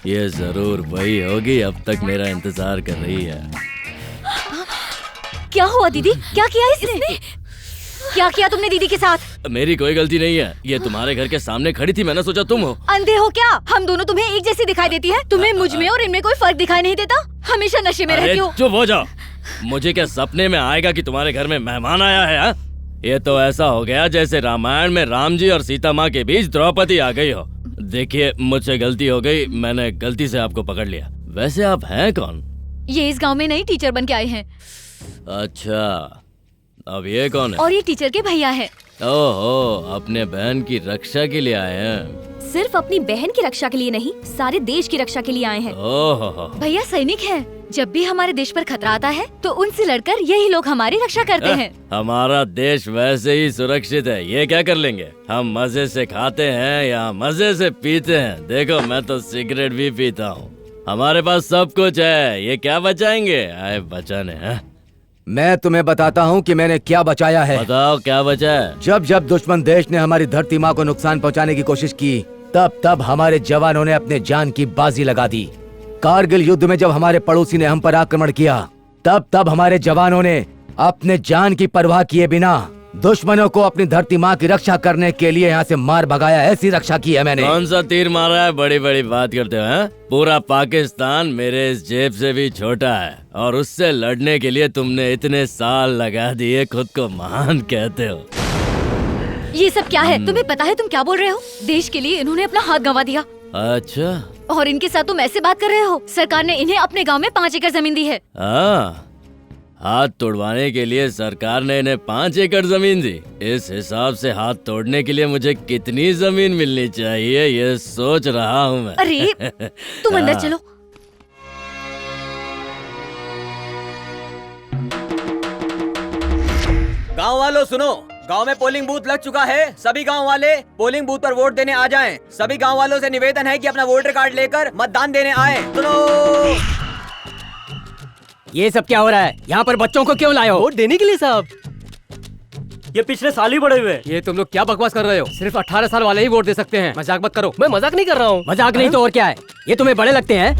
ये जरूर वही होगी, अब तक मेरा इंतजार कर रही है। क्या हुआ दीदी? क्या किया इसने? क्या किया तुमने दीदी के साथ? मेरी कोई गलती नहीं है, ये तुम्हारे घर के सामने खड़ी थी, मैंने सोचा तुम हो। अंधे हो क्या? हम दोनों तुम्हें एक जैसी दिखाई देती है। तुम्हें मुझ में और इनमें कोई फर्क दिखाई नहीं देता? हमेशा नशे में रहती हो। चुप हो जाओ। मुझे क्या सपने में आएगा कि तुम्हारे घर में मेहमान आया है? हा? ये तो ऐसा हो गया जैसे रामायण में राम जी और सीता माँ के बीच द्रौपदी आ गई हो। देखिए, मुझसे गलती हो गई, मैंने गलती से आपको पकड़ लिया। वैसे आप हैं कौन? ये इस गांव में नई टीचर बन के आए हैं। अच्छा, अब ये कौन है? और ये टीचर के भैया हैं। ओहो, अपने बहन की रक्षा के लिए आए हैं। सिर्फ अपनी बहन की रक्षा के लिए नहीं, सारे देश की रक्षा के लिए आए हैं। ओहो, भैया सैनिक हैं। जब भी हमारे देश पर खतरा आता है तो उनसे लड़कर यही लोग हमारी रक्षा करते हैं। हमारा देश वैसे ही सुरक्षित है, ये क्या कर लेंगे? हम मजे से खाते हैं या मजे से पीते हैं। देखो, मैं तो सिगरेट भी पीता हूँ। हमारे पास सब कुछ है, ये क्या बचाएंगे? आए बचाने हैं। मैं तुम्हें बताता हूँ कि मैंने क्या बचाया है। बताओ क्या बचा है? जब जब दुश्मन देश ने हमारी धरती माँ को नुकसान पहुँचाने की कोशिश की, तब तब हमारे जवानों ने अपने जान की बाजी लगा दी। कारगिल युद्ध में जब हमारे पड़ोसी ने हम पर आक्रमण किया, तब तब हमारे जवानों ने अपने जान की परवाह किए बिना दुश्मनों को अपनी धरती माँ की रक्षा करने के लिए यहाँ से मार भगाया। ऐसी रक्षा की है मैंने। कौन सा तीर मारा है? बड़ी बड़ी बात करते हो हैं? पूरा पाकिस्तान मेरे इस जेब से भी छोटा है, और उससे लड़ने के लिए तुमने इतने साल लगा दिए, खुद को महान कहते हो। ये सब क्या है? तुम्हें पता है तुम क्या बोल रहे हो? देश के लिए इन्होंने अपना हाथ गंवा दिया। अच्छा, और इनके साथ तुम ऐसे बात कर रहे हो? सरकार ने इन्हें अपने गांव में 5 एकड़ जमीन दी है। हाँ, हाथ तोड़वाने के लिए सरकार ने इन्हें 5 एकड़ जमीन दी। इस हिसाब से हाथ तोड़ने के लिए मुझे कितनी जमीन मिलनी चाहिए, ये सोच रहा हूँ मैं। अरे तुम अंदर चलो। गांव वालों सुनो, गांव में पोलिंग बूथ लग चुका है। सभी गांव वाले पोलिंग बूथ पर वोट देने आ जाएं। सभी गांव वालों से निवेदन है कि अपना वोटर कार्ड लेकर मतदान देने आएं। सुनो। ये सब क्या हो रहा है? यहाँ पर बच्चों को क्यों लाए हो? वोट देने के लिए साहब। ये पिछले साल ही बड़े हुए। ये तुम लोग क्या बकवास कर रहे हो? सिर्फ 18 साल वाले ही वोट दे सकते हैं। मजाक मत करो। मैं मजाक नहीं कर रहा हूँ। मजाक नहीं तो और क्या है? ये तुम्हें बड़े लगते हैं?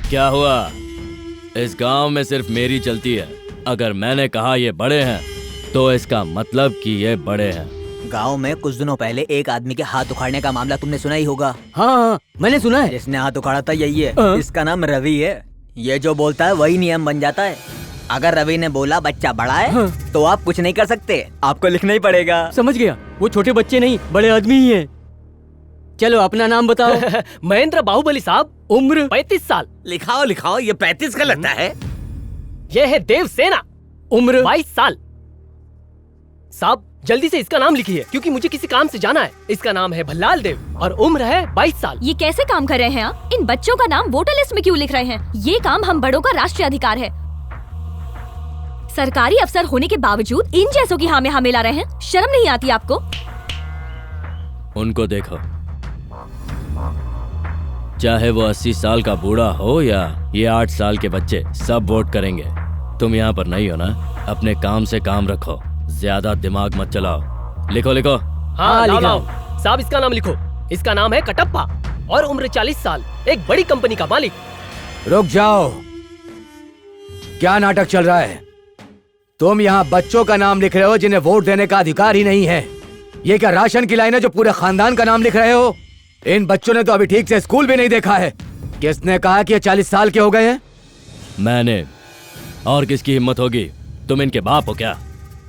क्या हुआ? इस गांव में सिर्फ मेरी चलती है। अगर मैंने कहा ये बड़े हैं तो इसका मतलब कि ये बड़े हैं। गांव में कुछ दिनों पहले एक आदमी के हाथ उखाड़ने का मामला तुमने सुना ही होगा। हाँ, मैंने सुना है। जिसने हाथ उखाड़ा था यही है। इसका नाम रवि है। ये जो बोलता है वही नियम बन जाता है। अगर रवि ने बोला बच्चा बड़ा है तो आप कुछ नहीं कर सकते, आपको लिखना ही पड़ेगा। समझ गया, वो छोटे बच्चे नहीं बड़े आदमी ही हैं। चलो अपना नाम बताओ। महेंद्र बाहुबली साहब, उम्र 35 साल। लिखाओ लिखाओ, ये 35 का लगता है। ये है देव सेना, उम्र 22 साल। साहब जल्दी से इसका नाम लिखिए, क्योंकि मुझे किसी काम से जाना है। इसका नाम है भल्लाल देव और उम्र है 22 साल। ये कैसे काम कर रहे हैं आप? इन बच्चों का नाम वोटर लिस्ट में क्यों लिख रहे हैं? ये काम हम बड़ों का राष्ट्रीय अधिकार है। सरकारी अफसर होने के बावजूद इन जैसों की हाँ में हाँ मिला रहे हैं। शर्म नहीं आती आपको? उनको देखो, चाहे वो 80 साल का बूढ़ा हो या ये 8 साल के बच्चे, सब वोट करेंगे। तुम यहाँ पर नहीं हो ना? अपने काम से काम रखो, ज्यादा दिमाग मत चलाओ। लिखो लिखो। हाँ लाओ। साहब इसका नाम लिखो। इसका नाम है कटप्पा और उम्र 40 साल, एक बड़ी कंपनी का मालिक। रुक जाओ, क्या नाटक चल रहा है? तुम यहाँ बच्चों का नाम लिख रहे हो जिन्हें वोट देने का अधिकार ही नहीं है। ये क्या राशन की लाइन है जो पूरे खानदान का नाम लिख रहे हो? इन बच्चों ने तो अभी ठीक से स्कूल भी नहीं देखा है। किसने कहा कि ये 40 साल के हो गए हैं? मैंने। और किसकी हिम्मत होगी? तुम इनके बाप हो क्या?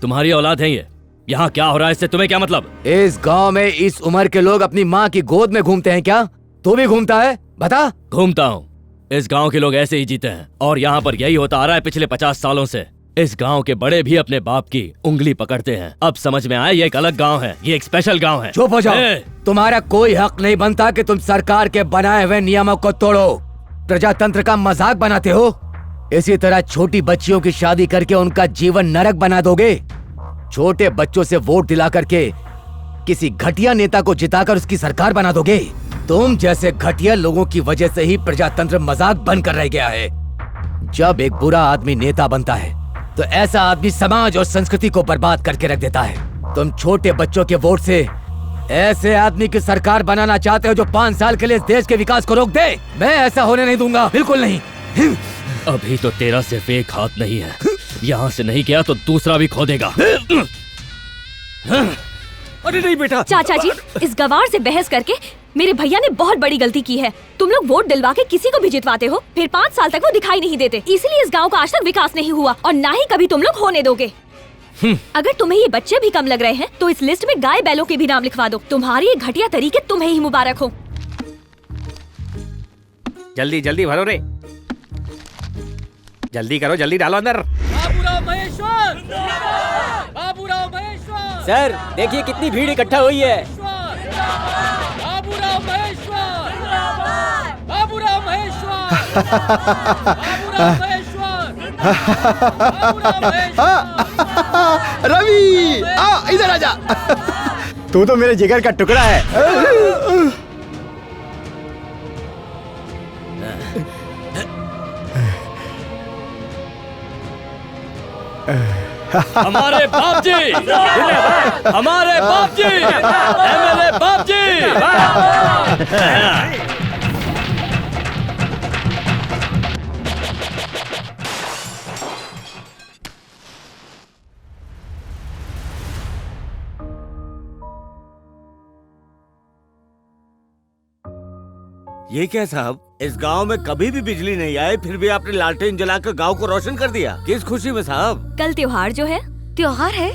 तुम्हारी औलाद है ये? यहाँ क्या हो रहा है इससे तुम्हें क्या मतलब? इस गांव में इस उम्र के लोग अपनी माँ की गोद में घूमते हैं क्या? तू भी घूमता है? बता। घूमता हूँ। इस गांव के लोग ऐसे ही जीते हैं और यहाँ पर यही होता आ रहा है पिछले 50 सालों से। इस गांव के बड़े भी अपने बाप की उंगली पकड़ते हैं। अब समझ में आया, ये एक अलग गांव है, ये एक स्पेशल गांव है। चुप हो जाओ। तुम्हारा कोई हक नहीं बनता कि तुम सरकार के बनाए हुए नियमों को तोड़ो, प्रजातंत्र का मजाक बनाते हो। इसी तरह छोटी बच्चियों की शादी करके उनका जीवन नरक बना दोगे। छोटे बच्चों से वोट दिला करके किसी घटिया नेता को जिताकर उसकी सरकार बना दोगे। तुम जैसे घटिया लोगों की वजह से ही प्रजातंत्र मजाक बनकर रह गया है। जब एक बुरा आदमी नेता बनता है तो ऐसा आदमी समाज और संस्कृति को बर्बाद करके रख देता है। तुम छोटे बच्चों के वोट से ऐसे आदमी की सरकार बनाना चाहते हो जो 5 साल के लिए इस देश के विकास को रोक दे? मैं ऐसा होने नहीं दूंगा, बिल्कुल नहीं। अभी तो तेरा सिर्फ एक हाथ नहीं है, यहाँ से नहीं गया तो दूसरा भी खो देगा। अरे नहीं बेटा। चाचा जी, इस गवार से बहस करके मेरे भैया ने बहुत बड़ी गलती की है। तुम लोग वोट दिलवा के किसी को भी जितवाते हो, फिर 5 साल तक वो दिखाई नहीं देते। इसीलिए इस गांव का आज तक विकास नहीं हुआ और ना ही कभी तुम लोग होने दोगे। अगर तुम्हें ये बच्चे भी कम लग रहे हैं तो इस लिस्ट में गाय बैलों के भी नाम लिखवा दो। तुम्हारी ये घटिया तरीके तुम्हें ही मुबारक हो। जल्दी जल्दी भरो रे, जल्दी करो, जल्दी डालो अंदर। सर देखिए कितनी भीड़ इकट्ठा हुई है। रवि इधर आजा। तू तो मेरे जिगर का टुकड़ा है। हमारे बाप जी, हमारे बाप जी, एमएलए बाप जी। ये क्या साहब, इस गांव में कभी भी बिजली नहीं आई, फिर भी आपने लालटेन जलाकर गांव को रोशन कर दिया। किस खुशी में साहब? कल त्योहार जो है, त्योहार है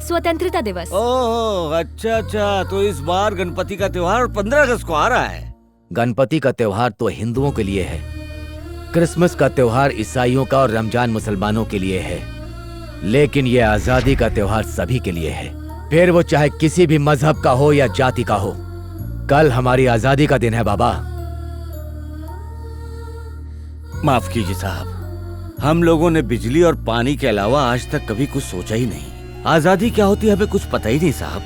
स्वतंत्रता दिवस। ओह अच्छा अच्छा, तो इस बार गणपति का त्योहार 15 अगस्त को आ रहा है। गणपति का त्योहार तो हिंदुओं के लिए है, क्रिसमस का त्योहार ईसाइयों का और रमजान मुसलमानों के लिए है, लेकिन ये आजादी का त्योहार सभी के लिए है, फिर वो चाहे किसी भी मजहब का हो या जाति का हो। कल हमारी आजादी का दिन है बाबा। माफ कीजिए साहब, हम लोगों ने बिजली और पानी के अलावा आज तक कभी कुछ सोचा ही नहीं। आजादी क्या होती है हमें कुछ पता ही नहीं साहब।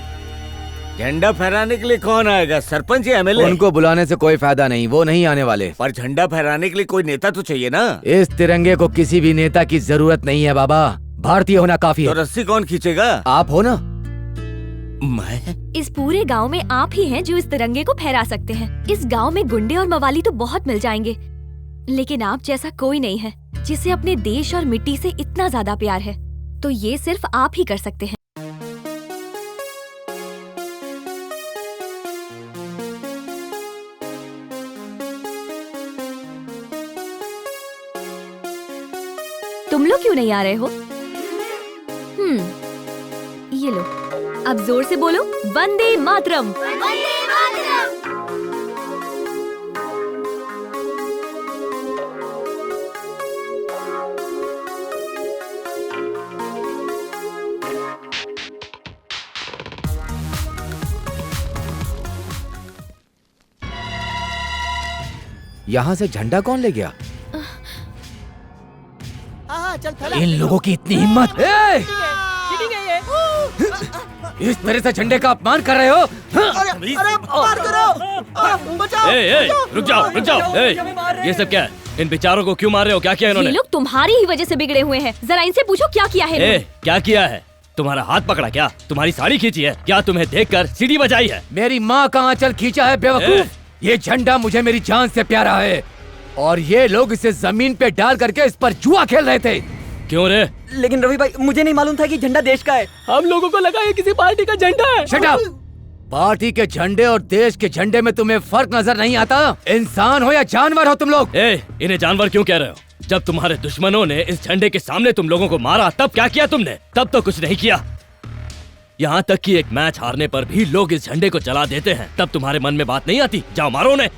झंडा फहराने के लिए कौन आएगा? सरपंच या एमएलए? उनको बुलाने से कोई फायदा नहीं, वो नहीं आने वाले। पर झंडा फहराने के लिए कोई नेता तो चाहिए ना। इस तिरंगे को किसी भी नेता की जरूरत नहीं है बाबा, भारतीय होना काफी तो है। रस्सी कौन खींचेगा? आप हो ना। मैं? इस पूरे गांव में आप ही हैं जो इस तिरंगे को फहरा सकते हैं। इस गांव में गुंडे और मवाली तो बहुत मिल जाएंगे, लेकिन आप जैसा कोई नहीं है जिसे अपने देश और मिट्टी से इतना ज्यादा प्यार है। तो ये सिर्फ आप ही कर सकते हैं। तुम लोग क्यों नहीं आ रहे हो? ये लो, अब जोर से बोलो, वंदे मातरम। वंदे मातरम। यहाँ से झंडा कौन ले गया? इन लोगों की इतनी हिम्मत! इस तरह से झंडे का अपमान कर रहे हो? रुक जाओ। ये सब क्या है? इन बेचारों को क्यों मार रहे हो? क्या किया इन्होंने? ये लोग तुम्हारी ही वजह से बिगड़े हुए हैं। जरा इनसे पूछो क्या किया है इन्होंने। क्या किया है? तुम्हारा हाथ पकड़ा क्या? तुम्हारी साड़ी खींची है क्या? तुम्हें देखकर सीढ़ी बजाई है? मेरी माँ का आंचल खींचा है बेवकूफ। ये झंडा मुझे मेरी जान से प्यारा है और ये लोग इसे जमीन पे डाल करके इस पर जुआ खेल रहे थे। क्यों रे? लेकिन रवि भाई, मुझे नहीं मालूम था कि झंडा देश का है। हम लोगों को लगा ये किसी पार्टी का झंडा है। Shut up! पार्टी के झंडे और देश के झंडे में तुम्हें फर्क नजर नहीं आता? इंसान हो या जानवर हो तुम लोग? इन्हें जानवर क्यों कह रहे हो? जब तुम्हारे दुश्मनों ने इस झंडे के सामने तुम लोगों को मारा तब क्या किया तुमने? तब तो कुछ नहीं किया। यहाँ तक कि एक मैच हारने पर भी लोग इस झंडे को जला देते हैं, तब तुम्हारे मन में बात नहीं आती? जाओ मारो उन्हें।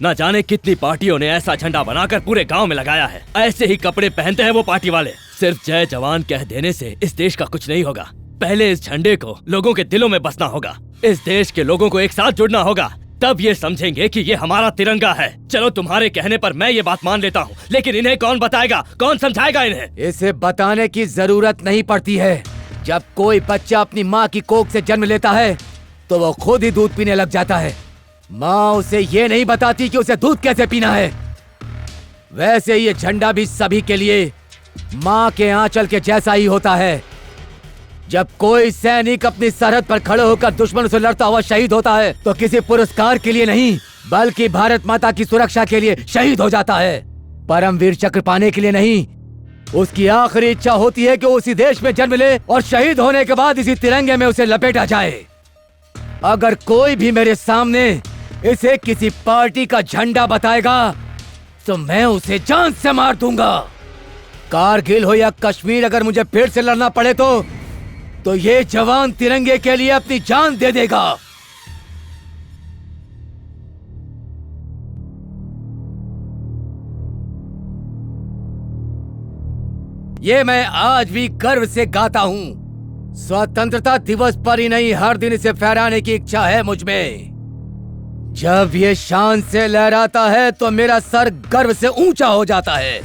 न जाने कितनी पार्टियों ने ऐसा झंडा बनाकर पूरे गांव में लगाया है। ऐसे ही कपड़े पहनते हैं वो पार्टी वाले। सिर्फ जय जवान कह देने से इस देश का कुछ नहीं होगा। पहले इस झंडे को लोगों के दिलों में बसना होगा। इस देश के लोगों को एक साथ जुड़ना होगा, तब ये समझेंगे कि ये हमारा तिरंगा है। चलो तुम्हारे कहने पर मैं ये बात मान लेता हूँ, लेकिन इन्हें कौन बताएगा, कौन समझाएगा इन्हें? इसे बताने की जरूरत नहीं पड़ती है। जब कोई बच्चा अपनी माँ की कोख से जन्म लेता है तो वो खुद ही दूध पीने लग जाता है। माँ उसे ये नहीं बताती कि उसे दूध कैसे पीना है। वैसे ये झंडा भी सभी के लिए माँ के आंचल के जैसा ही होता है। जब कोई सैनिक अपनी सरहद पर खड़े होकर दुश्मनों से लड़ता हुआ शहीद होता है तो किसी पुरस्कार के लिए नहीं बल्कि भारत माता की सुरक्षा के लिए शहीद हो जाता है। परमवीर चक्र पाने के लिए नहीं, उसकी आखिरी इच्छा होती है कि वो उसी देश में जन्म ले और शहीद होने के बाद इसी तिरंगे में उसे लपेटा जाए। अगर कोई भी मेरे सामने इसे किसी पार्टी का झंडा बताएगा तो मैं उसे जान से मार दूंगा। कारगिल हो या कश्मीर, अगर मुझे फिर से लड़ना पड़े तो ये जवान तिरंगे के लिए अपनी जान दे देगा। ये मैं आज भी गर्व से गाता हूँ। स्वतंत्रता दिवस पर ही नहीं, हर दिन इसे फहराने की इच्छा है मुझ में। जब ये शान से लहराता है तो मेरा सर गर्व से ऊंचा हो जाता है।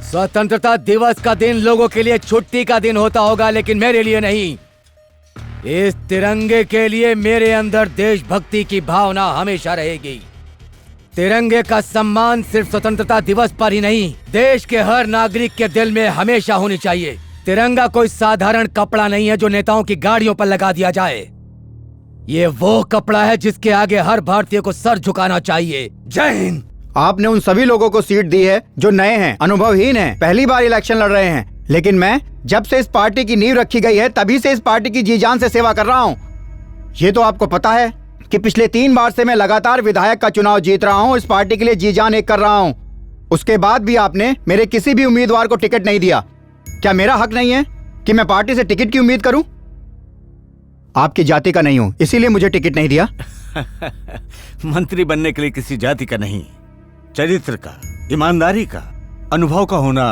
स्वतंत्रता दिवस का दिन लोगों के लिए छुट्टी का दिन होता होगा, लेकिन मेरे लिए नहीं। इस तिरंगे के लिए मेरे अंदर देशभक्ति की भावना हमेशा रहेगी। तिरंगे का सम्मान सिर्फ स्वतंत्रता दिवस पर ही नहीं, देश के हर नागरिक के दिल में हमेशा होनी चाहिए। तिरंगा कोई साधारण कपड़ा नहीं है जो नेताओं की गाड़ियों पर लगा दिया जाए। ये वो कपड़ा है जिसके आगे हर भारतीय को सर झुकाना चाहिए। जय हिंद। आपने उन सभी लोगों को सीट दी है जो नए हैं, अनुभवहीन हैं, पहली बार इलेक्शन लड़ रहे हैं, लेकिन मैं जब से इस पार्टी की नींव रखी गई है तभी से इस पार्टी की जी जान से सेवा कर रहा हूँ। ये तो आपको पता है कि पिछले 3 बार से मैं लगातार विधायक का चुनाव जीत रहा हूँ, इस पार्टी के लिए जी जान एक कर रहा हूँ। उसके बाद भी आपने मेरे किसी भी उम्मीदवार को टिकट नहीं दिया। क्या मेरा हक नहीं है कि मैं पार्टी से टिकट की उम्मीद करूं? आपकी जाति का नहीं हूं, इसीलिए मुझे टिकट नहीं दिया। मंत्री बनने के लिए किसी जाति का नहीं, चरित्र का, ईमानदारी का, अनुभव का होना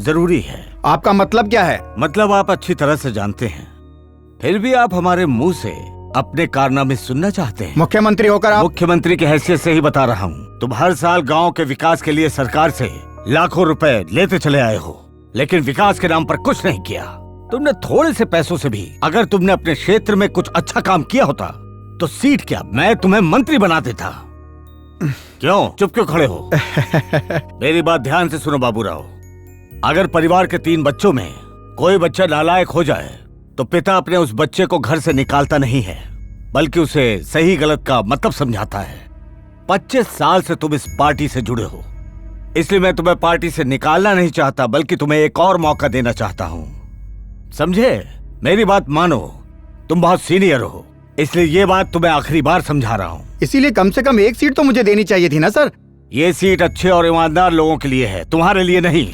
जरूरी है। आपका मतलब क्या है? मतलब आप अच्छी तरह से जानते हैं, फिर भी आप हमारे मुंह से अपने कारनामे सुनना चाहते हैं। मुख्यमंत्री होकर आप? मुख्यमंत्री की हैसियत से ही बता रहा हूँ। तुम हर साल गांव के विकास के लिए सरकार से लाखों रुपए लेते चले आए हो, लेकिन विकास के नाम पर कुछ नहीं किया। तुमने थोड़े से पैसों से भी अगर तुमने अपने क्षेत्र में कुछ अच्छा काम किया होता तो सीट क्या, मैं तुम्हें मंत्री बना देता। क्यों चुप क्यों खड़े हो? मेरी बात ध्यान से सुनो बाबूराव। अगर परिवार के 3 बच्चों में कोई बच्चा नालायक हो जाए तो पिता अपने उस बच्चे को घर से निकालता नहीं है, बल्कि उसे सही गलत का मतलब समझाता है। 25 साल से तुम इस पार्टी से जुड़े हो, इसलिए मैं तुम्हें पार्टी से निकालना नहीं चाहता, बल्कि तुम्हें एक और मौका देना चाहता हूँ। समझे? मेरी बात मानो, तुम बहुत सीनियर हो, इसलिए ये बात तुम्हें आखिरी बार समझा रहा हूँ। इसीलिए कम से कम एक सीट तो मुझे देनी चाहिए थी ना सर। ये सीट अच्छे और ईमानदार लोगों के लिए है, तुम्हारे लिए नहीं।